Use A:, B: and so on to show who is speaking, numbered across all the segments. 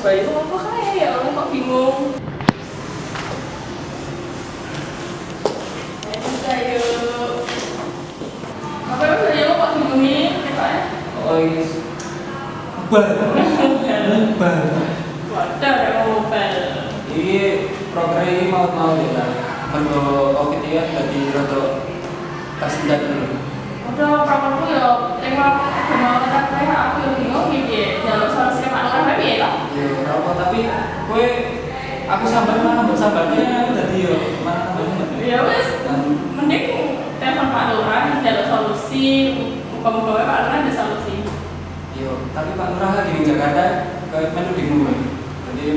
A: Bayu apa kayak ya Allah kok bingung. Ayo. Apa yang Bayu kok bingungin? Apa ya?
B: Oh iya. Bal.
A: Wadah ada mobile.
B: Ini program ini mau ya. Mergo Covid ya tadi rada tersendat dulu.
A: Udah programku ya terima mau kata aku yang bingung piye. Jalur solusi Pak Lurah piye lah.
B: Ya apa tapi kowe aku sambarnya mbok sambarnya tadi yo mana tambahnya.
A: Ya wes mending telepon Pak Lurah jalur solusi. Muka-muka Pak Lurah ada solusi.
B: Yo, tapi Pak Lurah lagi di Jakarta ke menu bingung. Jadi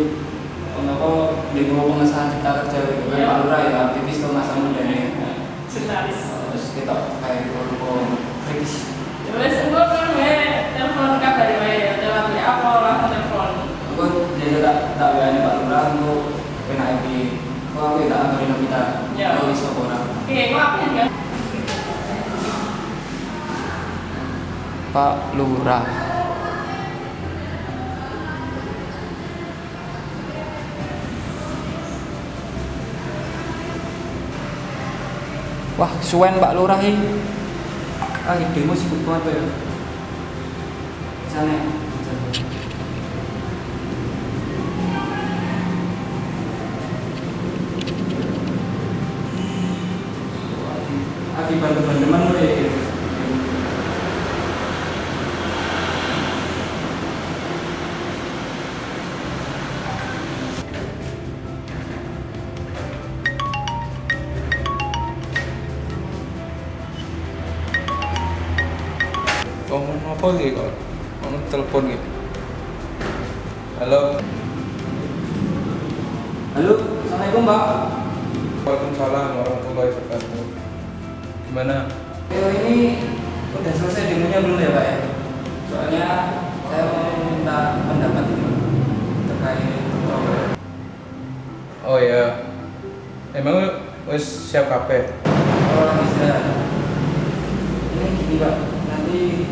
B: apa di pengesahan cipta kerja itu Pak Lurah ya aktivis masa muda ini.
A: Jurnalis.
B: Terus kita kayak kalau kritis.
A: Ya wes engko kan telepon kabari wae lewat WA apa langsung telepon.
B: Aku jadi tak WA Pak Lurah untuk PNIP. Kok aku tak ngabarin kita.
A: Ya.
B: Kalau iso orang.
A: Oke, maaf ya.
B: Pak Lurah. Wah, suwen Pak Lurah ini. Ah, demo sibuk banget ya. Sana. Akibat teman-teman lo ya.
C: Ngomong apa gitu kok? Ngomong telepon gitu. Halo.
B: Halo, Assalamualaikum Pak.
C: Waalaikumsalam warahmatullahi wabarakatuh. Gimana?
B: Ini udah selesai demonya belum ya Pak ya? Soalnya saya mau minta pendapat ini terkait program.
C: Oh ya. Emang wis siap kabeh?
B: Orang istirahat. Ini gini Pak, nanti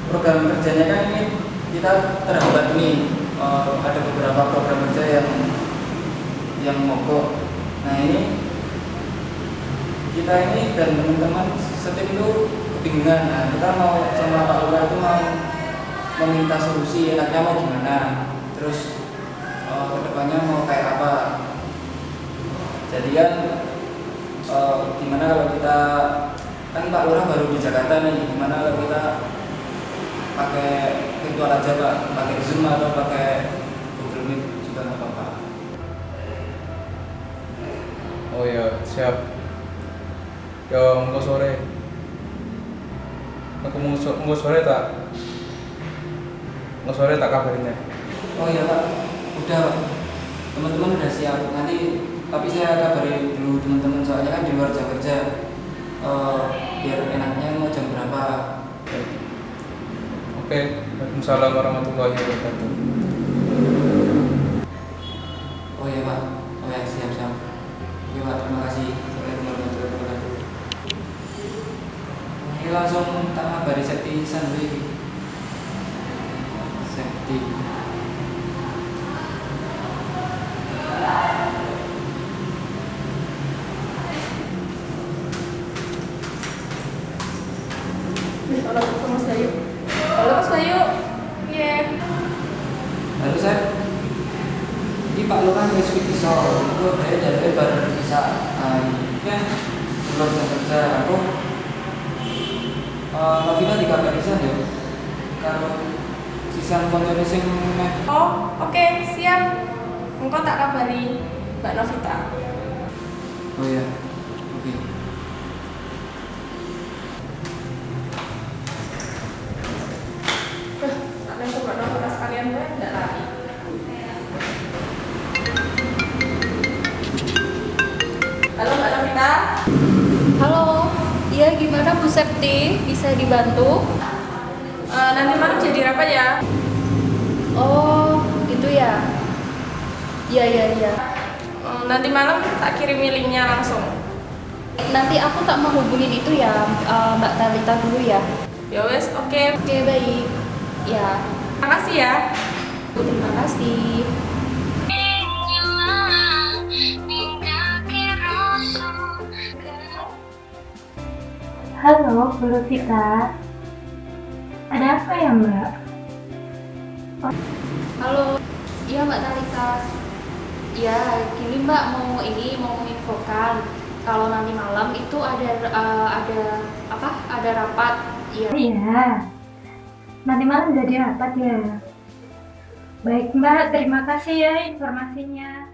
B: program kerjanya kan ini kita terhambat nih. Ada beberapa program kerja yang mogok. Nah ini kita ini dan teman-teman setim itu kebingungan. Nah kita mau sama Pak Lurah itu mau meminta solusi enaknya mau gimana, terus kedepannya mau kayak apa. Jadi kan gimana kalau kita kan Pak Lurah baru di Jakarta nih, gimana kalau kita pakai virtual aja Pak, pakai Zoom atau pakai Google Meet juga nggak apa-apa.
C: Oh ya, siap. Ya, engko sore. Engko sore tak kabarin ya.
B: Oh iya Pak, udah Pak. Teman-teman udah siap. Nanti tapi saya kabari dulu teman-teman soalnya kan di luar jam kerja. Biar enaknya mau jam berapa.
C: Oke, Waalaikumsalam warahmatullahi wabarakatuh.
B: Oh iya Pak, oh ya siap. Oke Pak, terima kasih. Assalamualaikum warahmatullahi wabarakatuh. Ini langsung tak kabari Sekti Sanwi. Sekti.
A: Halo Mas Bayu. Halo Mas Bayu. Iya.
B: Lalu saya ini Pak Lurah wis bisa, itu saya jadi baru bisa. Kan belum kerja aku. Novina dikabari bisa ya. Kalau sisan koncone sing meh.
A: Oh, oke, siap. Engkau tak kabari Mbak Novita.
B: Oh iya. Oke.
A: Tak langsung Mbak Novita sekalian gue enggak lari. Halo Mbak Novita.
D: Halo, iya gimana Bu Septi? Bisa dibantu?
A: Nanti malam jadi rapat ya.
D: Oh, gitu ya? Iya.
A: Nanti malam tak kirim linknya langsung.
D: Nanti aku tak mau hubungin itu ya, Mbak Talita dulu ya.
A: Ya wes, oke.
D: Oke, baik. Ya.
A: Makasih ya.
D: Terima kasih.
E: Halo, Bu Lutita. Ada apa ya, Mbak?
D: Halo, iya Mbak Talita. Ya, gini Mbak, mau menginfokan kalau nanti malam itu ada rapat. Iya.
E: Iya. Nanti malam jadi rapat ya. Baik, Mbak. Terima kasih ya informasinya.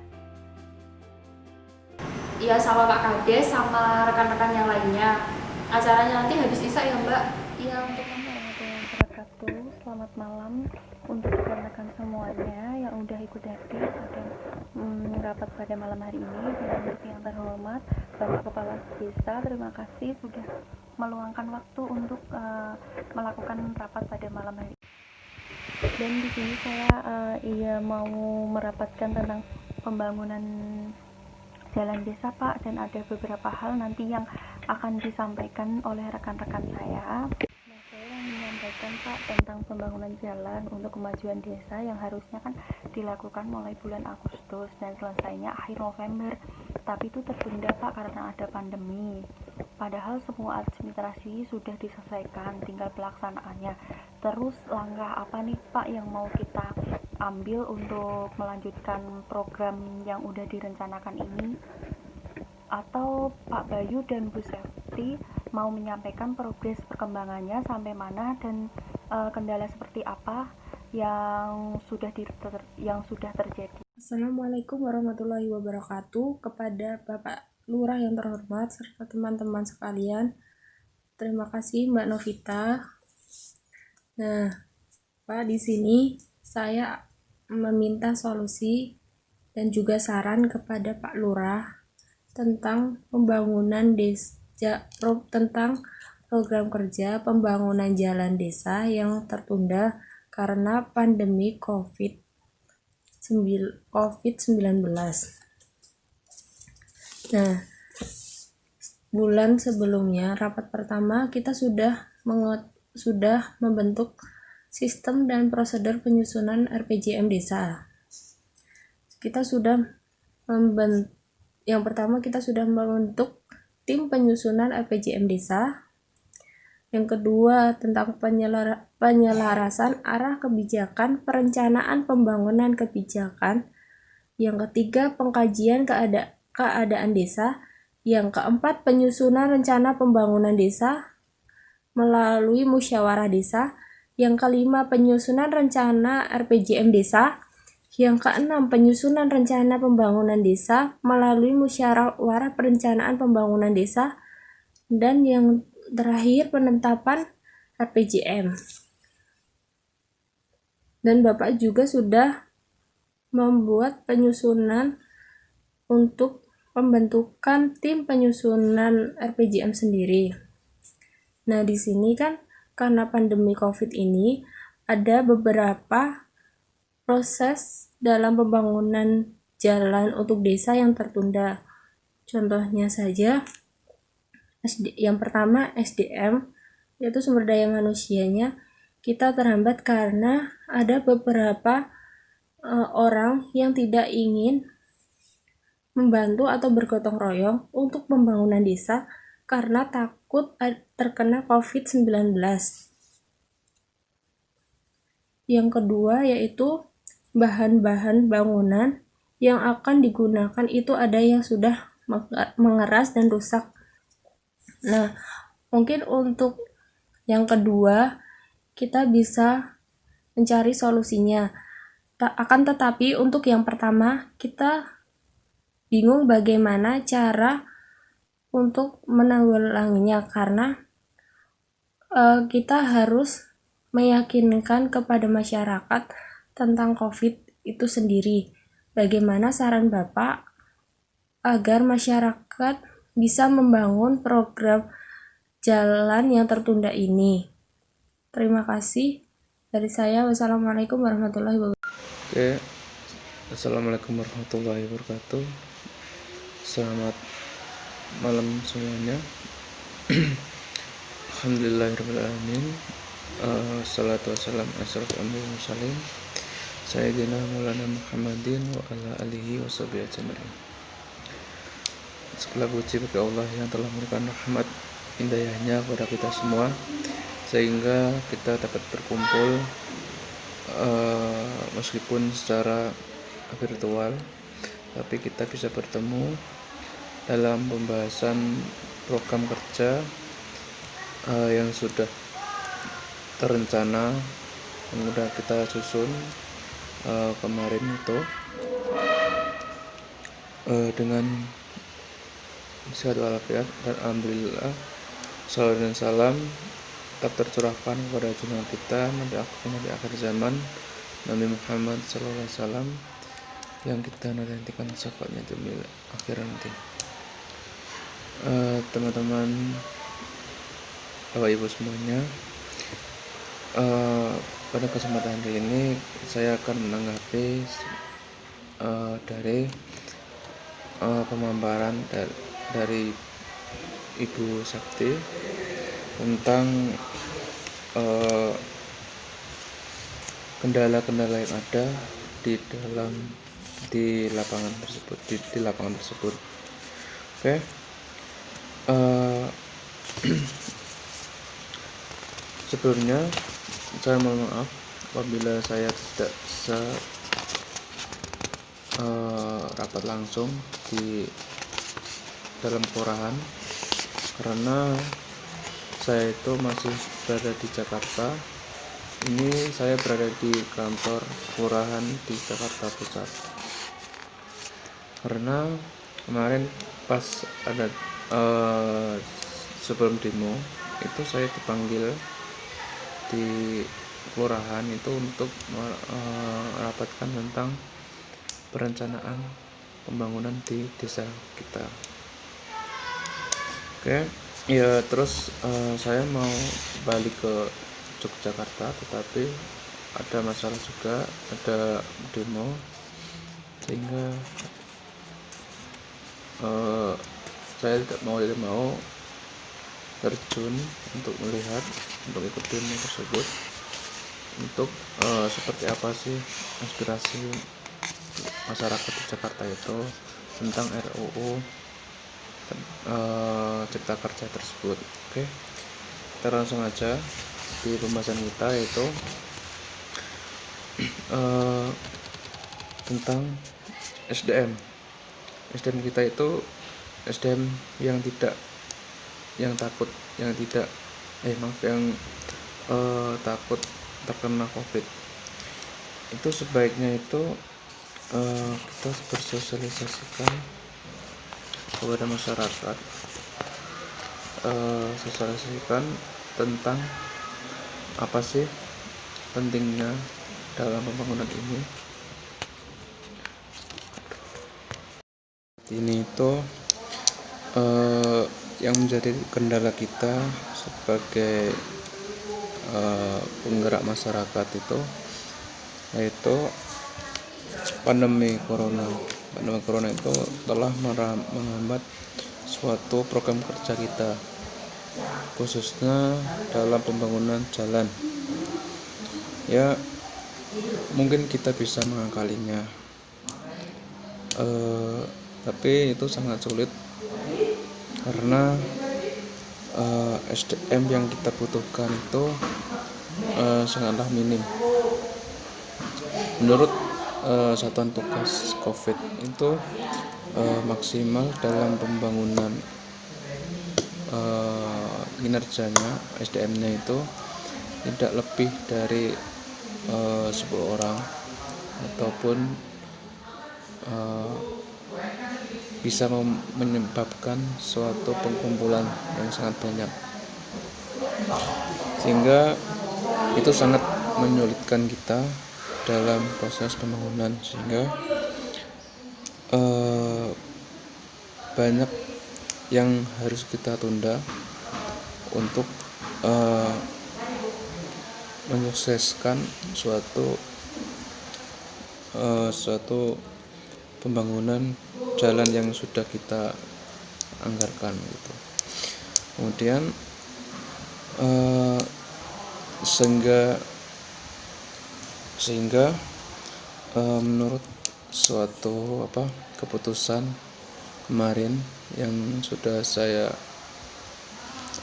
D: Iya, sama Pak Kades sama rekan-rekan yang lainnya. Acaranya nanti habis isya ya Mbak. Iya, untuk
F: Warahmatullahi wabarakatuh. Selamat malam untuk rekan-rekan semuanya yang udah ikut hadir pada rapat pada malam hari ini. Dengan yang terhormat Bapak Kepala Desa, terima kasih sudah meluangkan waktu untuk melakukan rapat pada malam hari. Dan di sini saya mau merapatkan tentang pembangunan jalan desa Pak, dan ada beberapa hal nanti yang akan disampaikan oleh rekan-rekan saya. Nah, saya yang menyampaikan Pak tentang pembangunan jalan untuk kemajuan desa yang harusnya kan dilakukan mulai bulan Agustus dan selesainya akhir November, tapi itu tertunda Pak karena ada pandemi. Padahal semua administrasi sudah diselesaikan, tinggal pelaksanaannya. Terus langkah apa nih Pak yang mau kita ambil untuk melanjutkan program yang udah direncanakan ini? Atau Pak Bayu dan Bu Septi mau menyampaikan progres perkembangannya sampai mana dan kendala seperti apa yang sudah terjadi.
G: Assalamualaikum warahmatullahi wabarakatuh. Kepada Bapak Lurah yang terhormat serta teman-teman sekalian, terima kasih Mbak Novita. Nah, Pak, di sini saya meminta solusi dan juga saran kepada Pak Lurah tentang pembangunan desa, tentang program kerja pembangunan jalan desa yang tertunda karena pandemi COVID-19. Nah, bulan sebelumnya rapat pertama kita sudah membentuk sistem dan prosedur penyusunan RPJM desa. Yang pertama kita sudah membentuk tim penyusunan RPJM desa. Yang kedua tentang penyelarasan arah kebijakan, perencanaan pembangunan kebijakan. Yang ketiga pengkajian keadaan desa. Yang keempat penyusunan rencana pembangunan desa melalui musyawarah desa. Yang kelima penyusunan rencana RPJM desa. Yang keenam penyusunan rencana pembangunan desa melalui musyawarah perencanaan pembangunan desa. Dan yang terakhir penetapan RPJM. Dan Bapak juga sudah membuat penyusunan untuk pembentukan tim penyusunan RPJM sendiri. Nah, di sini kan karena pandemi COVID ini ada beberapa proses dalam pembangunan jalan untuk desa yang tertunda. Contohnya saja yang pertama SDM, yaitu sumber daya manusianya, kita terhambat karena ada beberapa orang yang tidak ingin membantu atau bergotong royong untuk pembangunan desa karena takut terkena COVID-19. Yang kedua yaitu bahan-bahan bangunan yang akan digunakan itu ada yang sudah mengeras dan rusak. Nah, mungkin untuk yang kedua kita bisa mencari solusinya. Akan tetapi untuk yang pertama kita bingung bagaimana cara untuk menanggulanginya karena kita harus meyakinkan kepada masyarakat tentang COVID itu sendiri. Bagaimana saran Bapak agar masyarakat bisa membangun program jalan yang tertunda ini? Terima kasih dari saya. Wassalamualaikum warahmatullahi wabarakatuh.
C: Oke, assalamualaikum warahmatullahi wabarakatuh. Selamat malam semuanya. Alhamdulillahirrahmanirrahim. Salatu wassalam asyrafil anbiya'i wal mursalin Sayyidina Maulana Muhammadin wa ala alihi wa sahbihi ajma'in. Segala puji bagi Allah yang telah memberikan rahmat hidayahnya kepada kita semua sehingga kita dapat berkumpul meskipun secara virtual, tapi kita bisa bertemu dalam pembahasan program kerja yang sudah terencana, yang sudah kita susun kemarin itu dengan sehat walafiat, dan alhamdulillah salawat dan salam tetap tercurahkan kepada junjungan kita Nabi akhir zaman, Nabi Muhammad SAW, yang kita nantikan syafaatnya di akhir nanti. Teman-teman, Bapak Ibu semuanya, pada kesempatan kali ini saya akan menanggapi dari pemaparan dari Ibu Sakti tentang kendala-kendala yang ada di lapangan tersebut. Oke. Sebelumnya saya mohon maaf apabila saya tidak bisa rapat langsung di dalam kelurahan, karena saya itu masih berada di Jakarta. Ini saya berada di kantor kelurahan di Jakarta Pusat, karena kemarin pas ada sebelum demo itu saya dipanggil di kelurahan itu untuk merapatkan tentang perencanaan pembangunan di desa kita. Oke, ya terus saya mau balik ke Yogyakarta, tetapi ada masalah juga, ada demo, sehingga saya tidak mau terjun untuk melihat, untuk ikut demo tersebut, untuk seperti apa sih aspirasi masyarakat di Jakarta itu tentang RUU Cipta Kerja tersebut. Oke, kita langsung aja di pembahasan kita, yaitu tentang SDM kita itu SDM yang takut terkena COVID. Itu sebaiknya itu kita bersosialisasikan kepada masyarakat, sosialisasikan tentang apa sih pentingnya dalam pembangunan ini. Ini itu yang menjadi kendala kita sebagai penggerak masyarakat itu, yaitu pandemi corona itu telah menghambat suatu program kerja kita, khususnya dalam pembangunan jalan. Ya, mungkin kita bisa mengakalinya, tapi itu sangat sulit karena SDM yang kita butuhkan itu sangatlah minim. Menurut Satuan Tugas COVID itu maksimal dalam pembangunan kinerjanya SDM-nya itu tidak lebih dari 10 orang, ataupun bisa menyebabkan suatu pengkumpulan yang sangat banyak, sehingga itu sangat menyulitkan kita dalam proses pembangunan, sehingga banyak yang harus kita tunda untuk menyukseskan suatu pembangunan jalan yang sudah kita anggarkan gitu. Kemudian sehingga menurut suatu keputusan kemarin yang sudah saya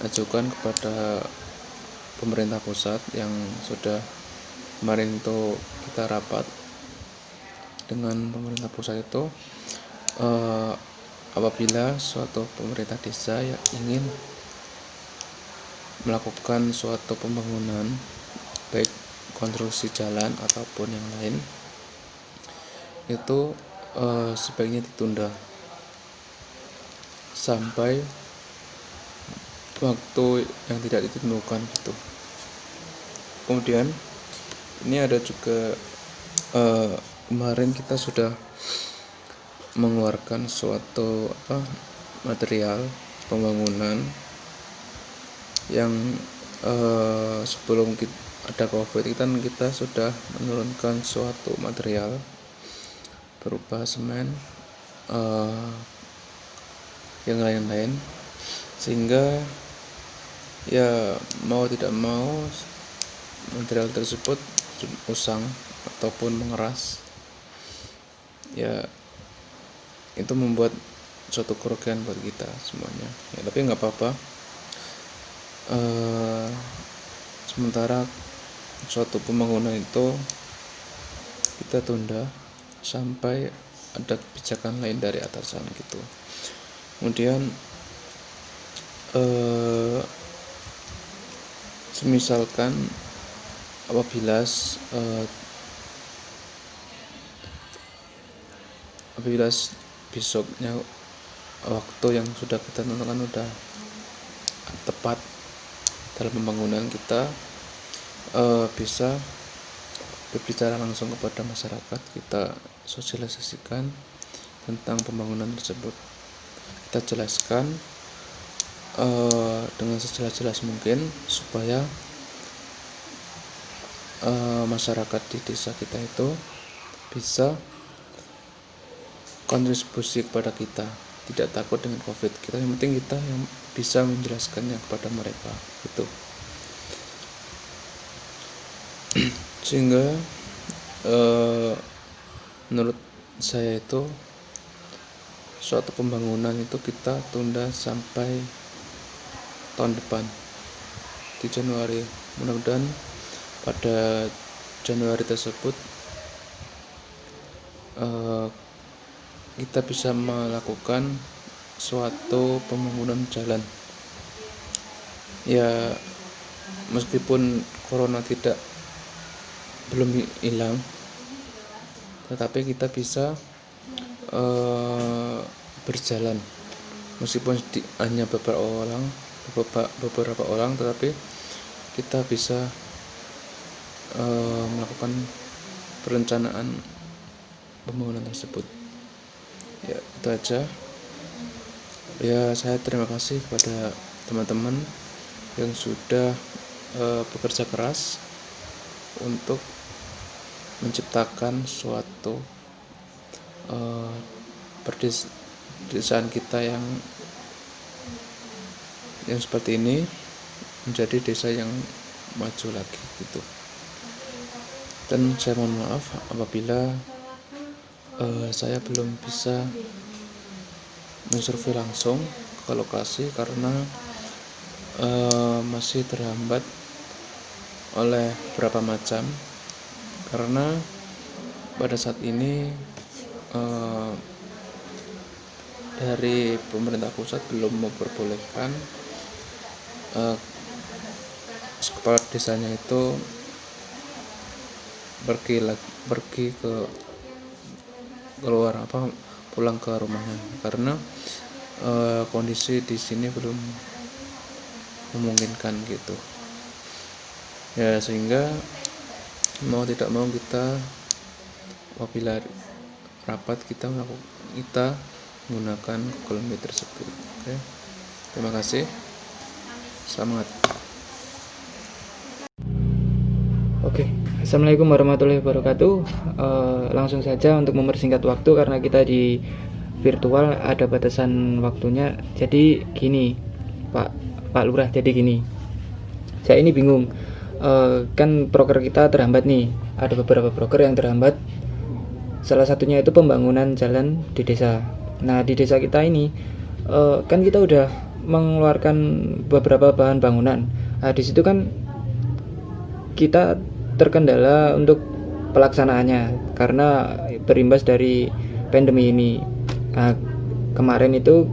C: ajukan kepada pemerintah pusat, yang sudah kemarin itu kita rapat dengan pemerintah pusat itu, apabila suatu pemerintah desa yang ingin melakukan suatu pembangunan, baik konstruksi jalan ataupun yang lain, itu sebaiknya ditunda sampai waktu yang tidak ditentukan gitu. Kemudian ini ada juga kemarin kita sudah mengeluarkan suatu material pembangunan yang sebelum ada COVID kita sudah menurunkan suatu material berupa semen, yang lain-lain, sehingga ya mau tidak mau material tersebut usang ataupun mengeras, ya itu membuat suatu kerugian buat kita semuanya ya, tapi nggak apa-apa. Sementara suatu pembangunan itu kita tunda sampai ada kebijakan lain dari atasan gitu. Kemudian semisalkan apabila besoknya waktu yang sudah kita tentukan sudah tepat dalam pembangunan, kita bisa berbicara langsung kepada masyarakat, kita sosialisasikan tentang pembangunan tersebut, kita jelaskan dengan sejelas-jelas mungkin supaya masyarakat di desa kita itu bisa kontribusi kepada kita, tidak takut dengan COVID. Yang penting kita yang bisa menjelaskannya kepada mereka gitu. Sehingga menurut saya itu suatu pembangunan itu kita tunda sampai tahun depan di Januari. Mudah-mudahan pada Januari tersebut kita bisa melakukan suatu pembangunan jalan. Ya meskipun corona belum hilang, tetapi kita bisa berjalan meskipun hanya beberapa orang, tetapi kita bisa melakukan perencanaan pembangunan tersebut. Ya itu aja. Ya saya terima kasih kepada teman-teman yang sudah bekerja keras untuk menciptakan suatu perdesaan kita yang seperti ini menjadi desa yang maju lagi gitu. Dan saya mohon maaf apabila saya belum bisa mensurvei langsung ke lokasi karena masih terhambat oleh beberapa macam, karena pada saat ini dari pemerintah pusat belum memperbolehkan kepala desanya itu pergi ke keluar pulang ke rumahnya, karena kondisi di sini belum memungkinkan gitu ya, sehingga mau tidak mau kita apabila rapat kita menggunakan Google Meet tersebut. Oke. Terima kasih. Selamat.
H: Oke, Assalamualaikum warahmatullahi wabarakatuh. Langsung saja untuk mempersingkat waktu karena kita di virtual ada batasan waktunya. Jadi gini, Pak Lurah. Jadi gini, saya ini bingung. kan proker kita terhambat nih, ada beberapa proker yang terhambat. Salah satunya itu pembangunan jalan di desa. Nah di desa kita ini kan kita udah mengeluarkan beberapa bahan bangunan. Nah di situ kan kita terkendala untuk pelaksanaannya karena berimbas dari pandemi ini. Nah, kemarin itu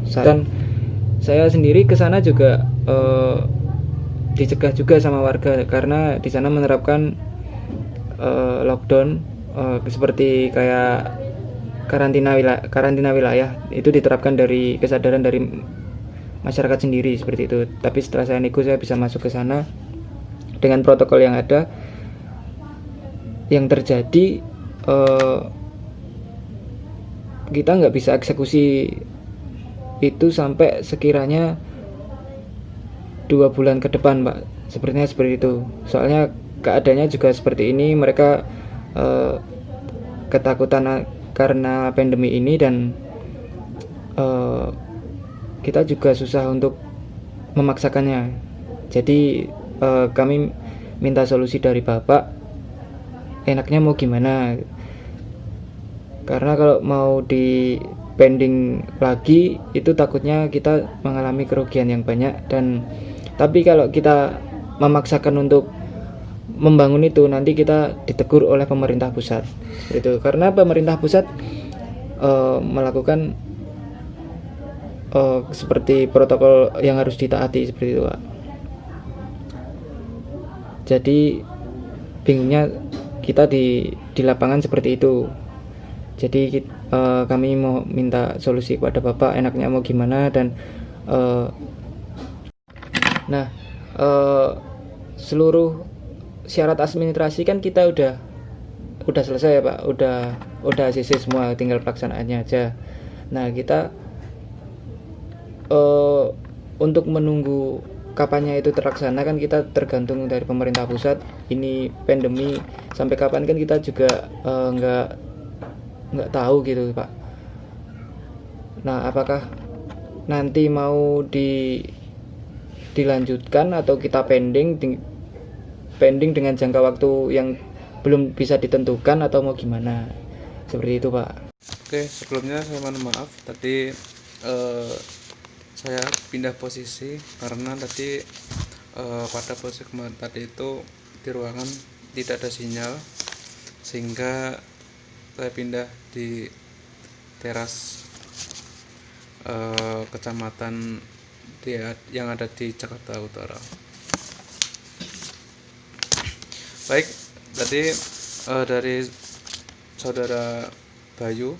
H: saya sendiri ke sana juga dicegah juga sama warga karena di sana menerapkan lockdown seperti kayak karantina wilayah itu diterapkan dari kesadaran dari masyarakat sendiri seperti itu. Tapi setelah saya nego saya bisa masuk ke sana dengan protokol yang ada. Yang terjadi kita nggak bisa eksekusi itu sampai sekiranya 2 bulan ke depan, Pak. Sepertinya seperti itu. Soalnya keadaannya juga seperti ini. Mereka ketakutan karena pandemi ini dan kita juga susah untuk memaksakannya. Jadi kami minta solusi dari Bapak. Enaknya mau gimana? Karena kalau mau di pending lagi itu takutnya kita mengalami kerugian yang banyak. Dan tapi kalau kita memaksakan untuk membangun itu nanti kita ditegur oleh pemerintah pusat itu karena pemerintah pusat melakukan seperti protokol yang harus ditaati seperti itu, Pak. Jadi bingungnya kita di lapangan seperti itu. Jadi kami mau minta solusi kepada Bapak, enaknya mau gimana. Dan seluruh syarat administrasi kan kita udah selesai ya Pak, udah ACC semua, tinggal pelaksanaannya aja. Nah kita untuk menunggu kapannya itu terlaksana kan kita tergantung dari pemerintah pusat. Ini pandemi sampai kapan kan kita juga nggak tahu gitu Pak. Nah apakah nanti mau dilanjutkan atau kita pending dengan jangka waktu yang belum bisa ditentukan atau mau gimana, seperti itu Pak.
C: Oke, sebelumnya saya mohon maaf tadi saya pindah posisi karena tadi pada posisi kemarin tadi itu di ruangan tidak ada sinyal, sehingga saya pindah di teras kecamatan yang ada di Jakarta Utara. Baik, tadi dari saudara Bayu,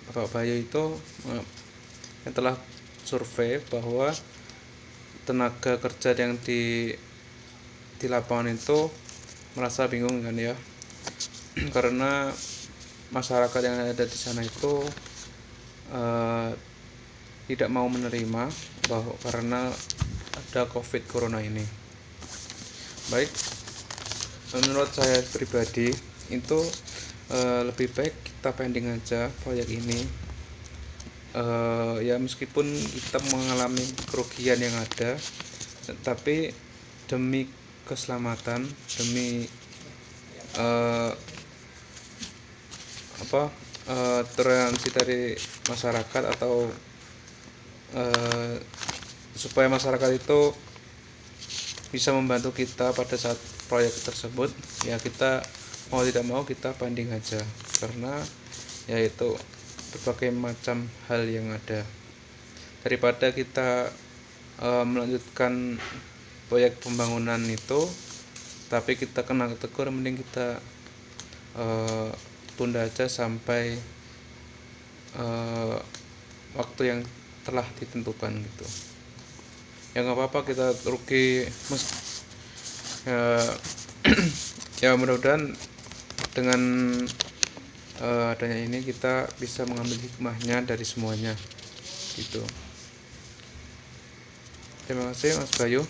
C: Bapak Bayu itu yang telah survei bahwa tenaga kerja yang di lapangan itu merasa bingung kan ya, karena masyarakat yang ada di sana itu tidak mau menerima bahwa karena ada COVID Corona ini. Baik, menurut saya pribadi itu lebih baik kita pending aja proyek ini. Ya meskipun kita mengalami kerugian yang ada, tetapi demi keselamatan, demi toleransi dari masyarakat atau supaya masyarakat itu bisa membantu kita pada saat proyek tersebut, ya kita mau tidak mau kita banding aja, karena yaitu berbagai macam hal yang ada. Daripada kita melanjutkan proyek pembangunan itu tapi kita kena tegur, mending kita tunda aja sampai waktu yang telah ditentukan gitu. Ya nggak apa-apa, kita rugi ya mudah-mudahan dengan adanya ini kita bisa mengambil hikmahnya dari semuanya gitu. Terima kasih Mas Bayu,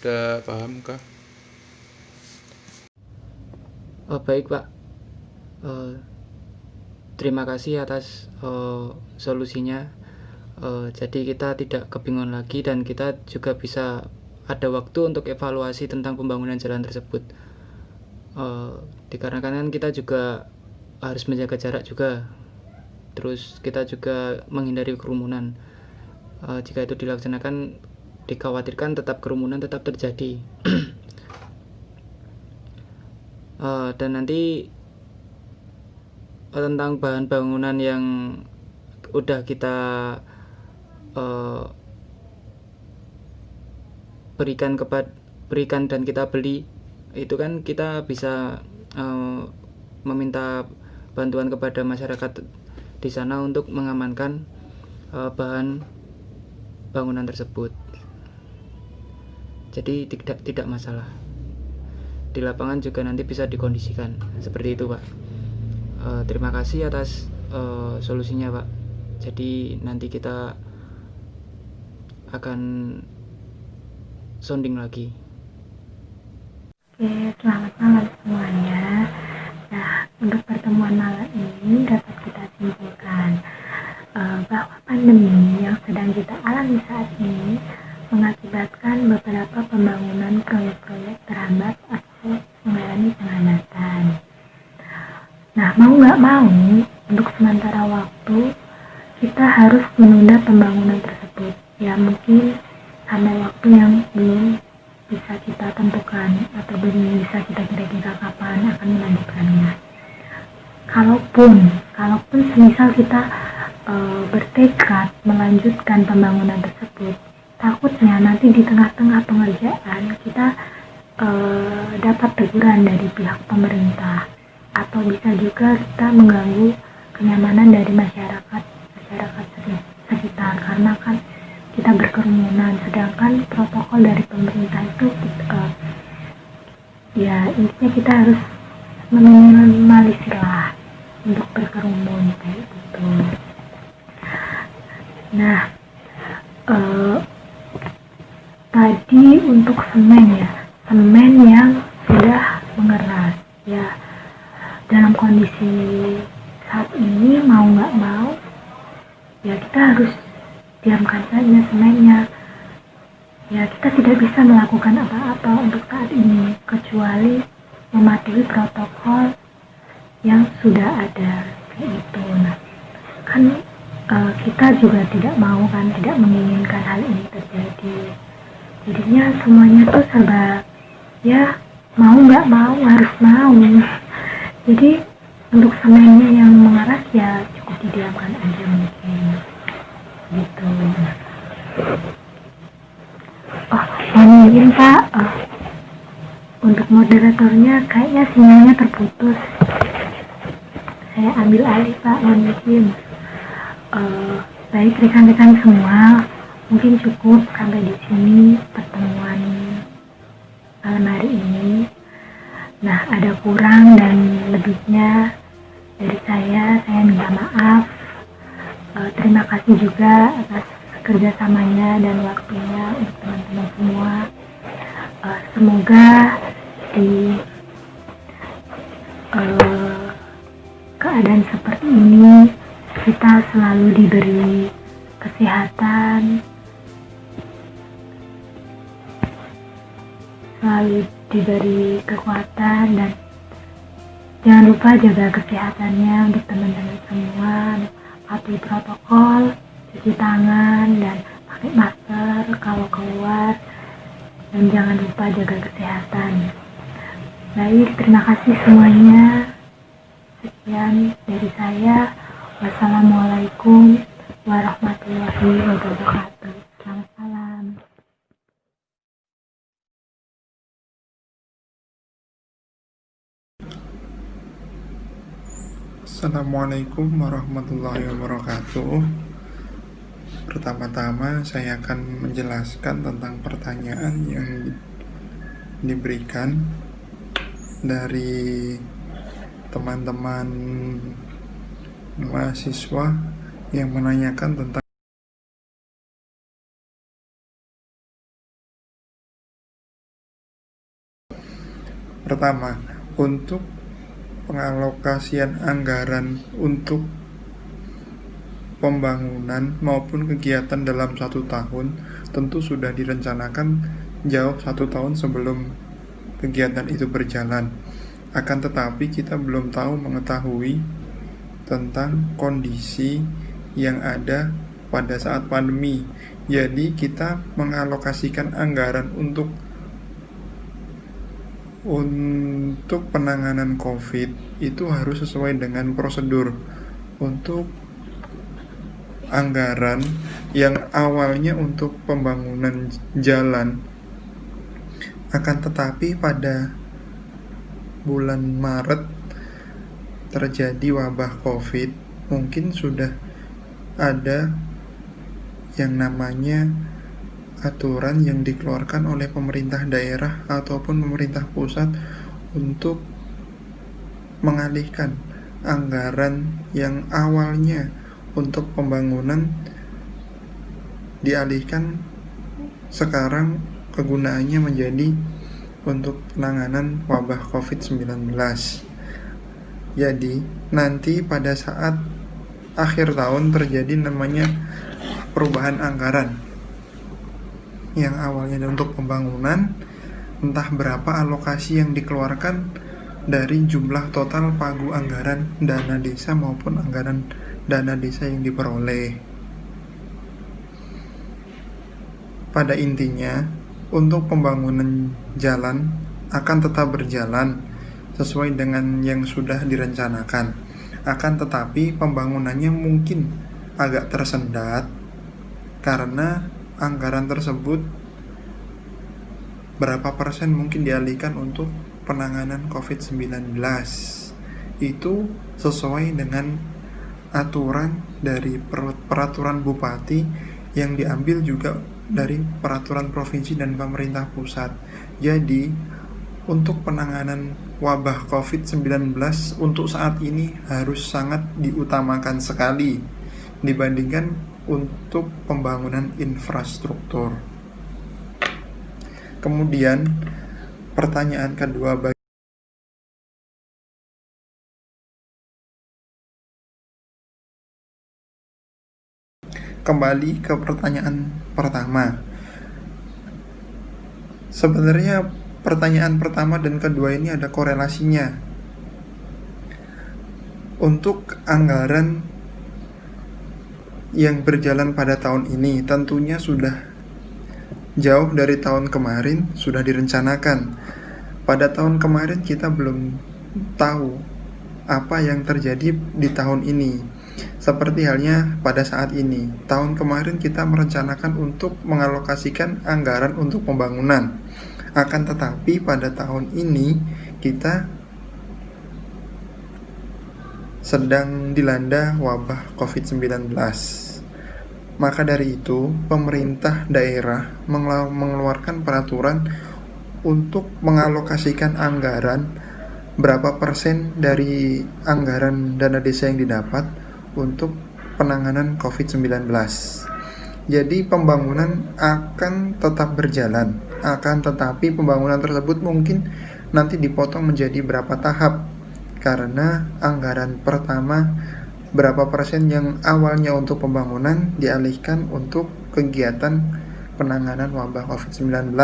C: udah paham kah?
H: Baik Pak, terima kasih atas solusinya. Jadi kita tidak kebingungan lagi dan kita juga bisa ada waktu untuk evaluasi tentang pembangunan jalan tersebut. Dikarenakan kan kita juga harus menjaga jarak juga, terus kita juga menghindari kerumunan. Jika itu dilaksanakan, dikhawatirkan tetap kerumunan tetap terjadi. Dan nanti tentang bahan bangunan yang udah kita berikan dan kita beli, itu kan kita bisa meminta bantuan kepada masyarakat di sana untuk mengamankan bahan bangunan tersebut. Jadi tidak masalah. Di lapangan juga nanti bisa dikondisikan seperti itu, Pak. Terima kasih atas solusinya, Pak. Jadi nanti kita akan sounding lagi.
E: Oke, selamat malam semuanya. Nah, untuk pertemuan malam ini dapat kita simpulkan bahwa pandemi yang sedang kita alami saat ini mengakibatkan beberapa pembangunan proyek-proyek terhambat atau mengalami penghambatan. Nah, mau nggak mau, untuk sementara waktu kita harus menunda pembangunan tersebut. Ya, mungkin sampai waktu yang belum bisa kita tentukan atau belum bisa kita kira-kira kapan akan melanjutkannya. Kalaupun semisal kita bertekad melanjutkan pembangunan tersebut, takutnya nanti di tengah-tengah pengerjaan kita dapat teguran dari pihak pemerintah, atau bisa juga kita mengganggu kenyamanan dari masyarakat sekitar, karena kan kita berkerumunan, sedangkan protokol dari pemerintah itu ya intinya kita harus meminimalisir lah untuk berkerumun kayak gitu. Nah, tadi untuk semen yang sudah mengeras ya, dalam kondisi saat ini mau nggak mau ya kita harus diamkan saja semennya. Ya, kita tidak bisa melakukan apa-apa untuk saat ini kecuali mematuhi protokol yang sudah ada kayak gitu. Nah, kan kita juga tidak menginginkan hal ini terjadi. Jadinya semuanya tuh serba ya mau nggak mau harus mau. Jadi untuk semennya yang mengeras ya cukup didiamkan aja mungkin gitu. Mungkin Pak, untuk moderatornya kayaknya sinyalnya terputus. Saya ambil alih Pak, mungkin. Baik rekan-rekan semua, mungkin cukup sampai di sini pertemuan malam hari ini. Nah, ada kurang dan lebihnya dari saya minta maaf. Terima kasih juga atas kerjasamanya dan waktunya untuk teman-teman semua. Semoga di keadaan seperti ini kita selalu diberi kesehatan, selalu diberi kekuatan, dan jangan lupa jaga kesehatannya untuk teman-teman semua. Patuhi protokol, cuci tangan dan pakai masker kalau keluar, dan jangan lupa jaga kesehatan. Baik, terima kasih semuanya. Sekian dari saya. Wassalamualaikum warahmatullahi wabarakatuh. Selamat malam.
I: Assalamualaikum warahmatullahi wabarakatuh. Pertama-tama saya akan menjelaskan tentang pertanyaan yang diberikan dari teman-teman mahasiswa yang menanyakan tentang pertama, untuk pengalokasian anggaran untuk pembangunan maupun kegiatan dalam 1 tahun tentu sudah direncanakan jauh 1 tahun sebelum kegiatan itu berjalan. Akan tetapi kita belum mengetahui tentang kondisi yang ada pada saat pandemi. Jadi kita mengalokasikan anggaran untuk penanganan COVID itu harus sesuai dengan prosedur. Untuk anggaran yang awalnya untuk pembangunan jalan, akan tetapi pada bulan Maret terjadi wabah COVID, mungkin sudah ada yang namanya aturan yang dikeluarkan oleh pemerintah daerah ataupun pemerintah pusat untuk mengalihkan anggaran yang awalnya untuk pembangunan, dialihkan sekarang kegunaannya menjadi untuk penanganan wabah COVID-19. Jadi nanti pada saat akhir tahun terjadi namanya perubahan anggaran yang awalnya untuk pembangunan, entah berapa alokasi yang dikeluarkan dari jumlah total pagu anggaran dana desa maupun anggaran dana desa yang diperoleh. Pada intinya, untuk pembangunan jalan akan tetap berjalan sesuai dengan yang sudah direncanakan. Akan tetapi pembangunannya mungkin agak tersendat karena anggaran tersebut berapa persen mungkin dialihkan untuk penanganan COVID-19. Itu sesuai dengan aturan dari peraturan bupati yang diambil juga dari peraturan provinsi dan pemerintah pusat. Jadi untuk penanganan wabah COVID-19 untuk saat ini harus sangat diutamakan sekali dibandingkan untuk pembangunan infrastruktur. Kemudian pertanyaan kedua, kembali ke pertanyaan pertama. Sebenarnya pertanyaan pertama dan kedua ini ada korelasinya. Untuk anggaran yang berjalan pada tahun ini tentunya sudah jauh dari tahun kemarin, sudah direncanakan. Pada tahun kemarin kita belum tahu apa yang terjadi di tahun ini. Seperti halnya pada saat ini, tahun kemarin kita merencanakan untuk mengalokasikan anggaran untuk pembangunan. Akan tetapi pada tahun ini kita sedang dilanda wabah COVID-19. Maka dari itu, pemerintah daerah mengeluarkan peraturan untuk mengalokasikan anggaran berapa persen dari anggaran dana desa yang didapat untuk penanganan COVID-19. Jadi pembangunan akan tetap berjalan, akan tetapi pembangunan tersebut mungkin nanti dipotong menjadi berapa tahap, karena anggaran pertama berapa persen yang awalnya untuk pembangunan dialihkan untuk kegiatan penanganan wabah COVID-19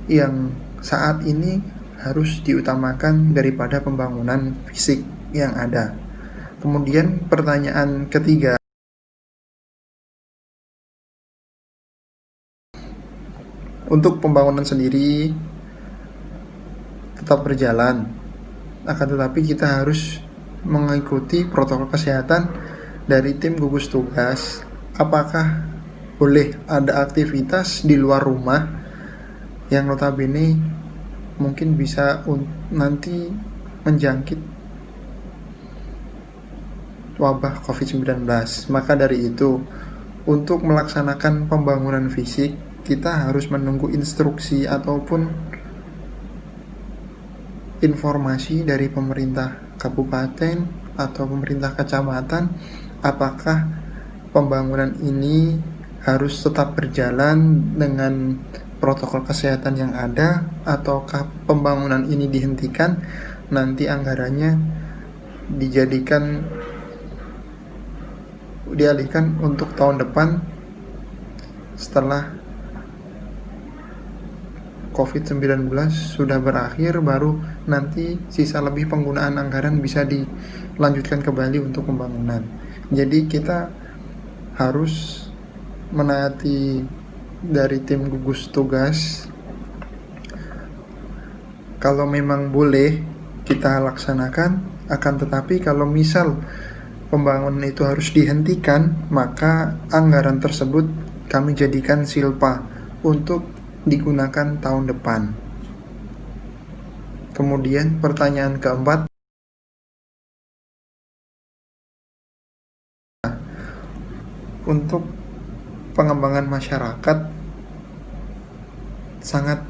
I: yang saat ini harus diutamakan daripada pembangunan fisik yang ada. Kemudian pertanyaan ketiga, untuk pembangunan sendiri tetap berjalan, akan tetapi kita harus mengikuti protokol kesehatan dari tim gugus tugas. Apakah boleh ada aktivitas di luar rumah yang notabene mungkin bisa nanti menjangkit wabah COVID-19. Maka dari itu, untuk melaksanakan pembangunan fisik, kita harus menunggu instruksi ataupun informasi dari pemerintah kabupaten atau pemerintah kecamatan, apakah pembangunan ini harus tetap berjalan dengan protokol kesehatan yang ada, ataukah pembangunan ini dihentikan, nanti anggarannya dialihkan untuk tahun depan setelah COVID-19 sudah berakhir, baru nanti sisa lebih penggunaan anggaran bisa dilanjutkan kembali untuk pembangunan. Jadi kita harus menaati dari tim gugus tugas. Kalau memang boleh kita laksanakan, akan tetapi kalau misal pembangunan itu harus dihentikan, maka anggaran tersebut kami jadikan silpa untuk digunakan tahun depan. Kemudian pertanyaan keempat, untuk pengembangan masyarakat sangat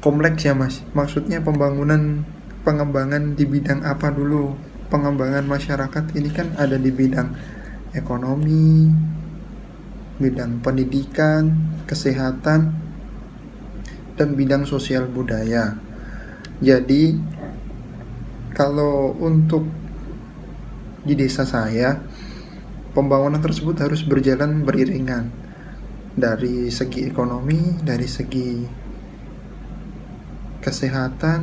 I: kompleks ya Mas. Maksudnya pengembangan di bidang apa dulu? Pengembangan masyarakat ini kan ada di bidang ekonomi, bidang pendidikan, kesehatan, dan bidang sosial budaya. Jadi kalau untuk di desa saya, pembangunan tersebut harus berjalan beriringan dari segi ekonomi, dari segi kesehatan,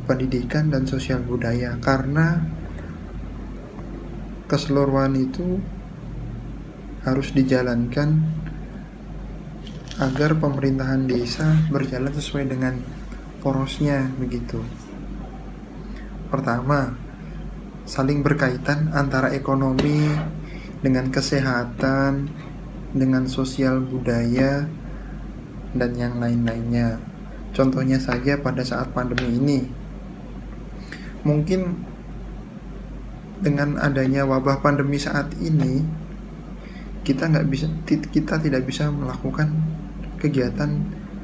I: pendidikan, dan sosial budaya, karena keseluruhan itu harus dijalankan agar pemerintahan desa berjalan sesuai dengan porosnya begitu. Pertama, saling berkaitan antara ekonomi dengan kesehatan, dengan sosial budaya, dan yang lain-lainnya. Contohnya saja pada saat pandemi ini, mungkin dengan adanya wabah pandemi saat ini, kita tidak bisa melakukan kegiatan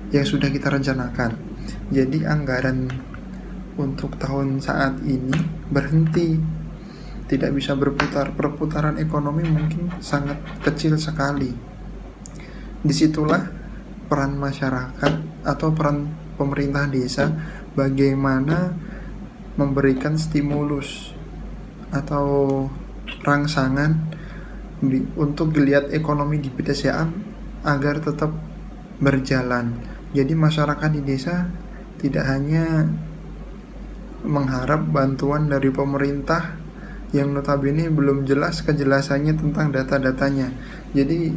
I: yang sudah kita rencanakan. Jadi anggaran untuk tahun saat ini berhenti, tidak bisa berputar. Perputaran ekonomi mungkin sangat kecil sekali. Disitulah peran masyarakat atau peran pemerintah desa bagaimana memberikan stimulus atau rangsangan untuk geliat ekonomi di pedesaan agar tetap berjalan. Jadi masyarakat di desa tidak hanya mengharap bantuan dari pemerintah yang notabene belum jelas kejelasannya tentang data-datanya. Jadi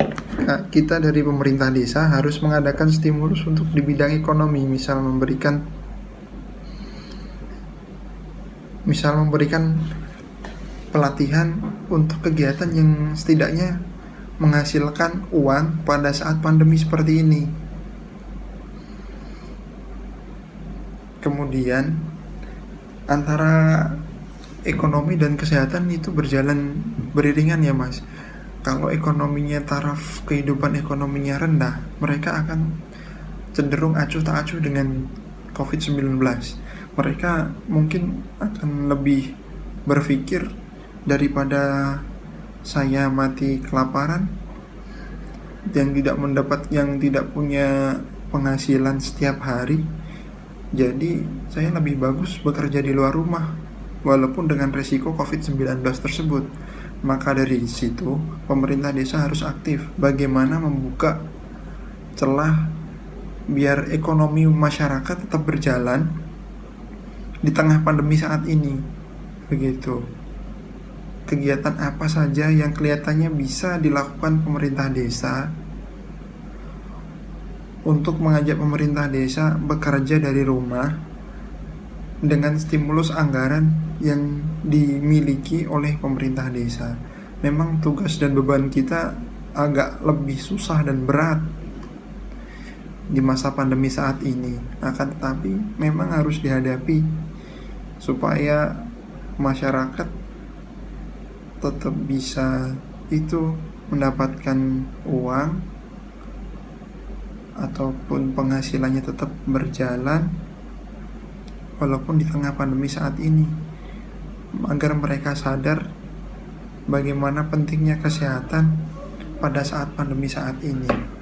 I: kita dari pemerintah desa harus mengadakan stimulus untuk di bidang ekonomi, misal memberikan pelatihan untuk kegiatan yang setidaknya menghasilkan uang pada saat pandemi seperti ini. Kemudian antara ekonomi dan kesehatan itu berjalan beriringan ya Mas. Kalau ekonominya, taraf kehidupan ekonominya rendah, mereka akan cenderung acuh tak acuh dengan COVID-19. Mereka mungkin akan lebih berpikir daripada saya mati kelaparan yang tidak punya penghasilan setiap hari. Jadi saya lebih bagus bekerja di luar rumah walaupun dengan resiko COVID-19 tersebut. Maka dari situ pemerintah desa harus aktif bagaimana membuka celah biar ekonomi masyarakat tetap berjalan di tengah pandemi saat ini. Begitu. Kegiatan apa saja yang kelihatannya bisa dilakukan pemerintah desa untuk mengajak pemerintah desa bekerja dari rumah dengan stimulus anggaran yang dimiliki oleh pemerintah desa. Memang tugas dan beban kita agak lebih susah dan berat di masa pandemi saat ini, akan tetapi memang harus dihadapi supaya masyarakat tetap bisa mendapatkan uang ataupun penghasilannya tetap berjalan walaupun di tengah pandemi saat ini, agar mereka sadar bagaimana pentingnya kesehatan pada saat pandemi saat ini.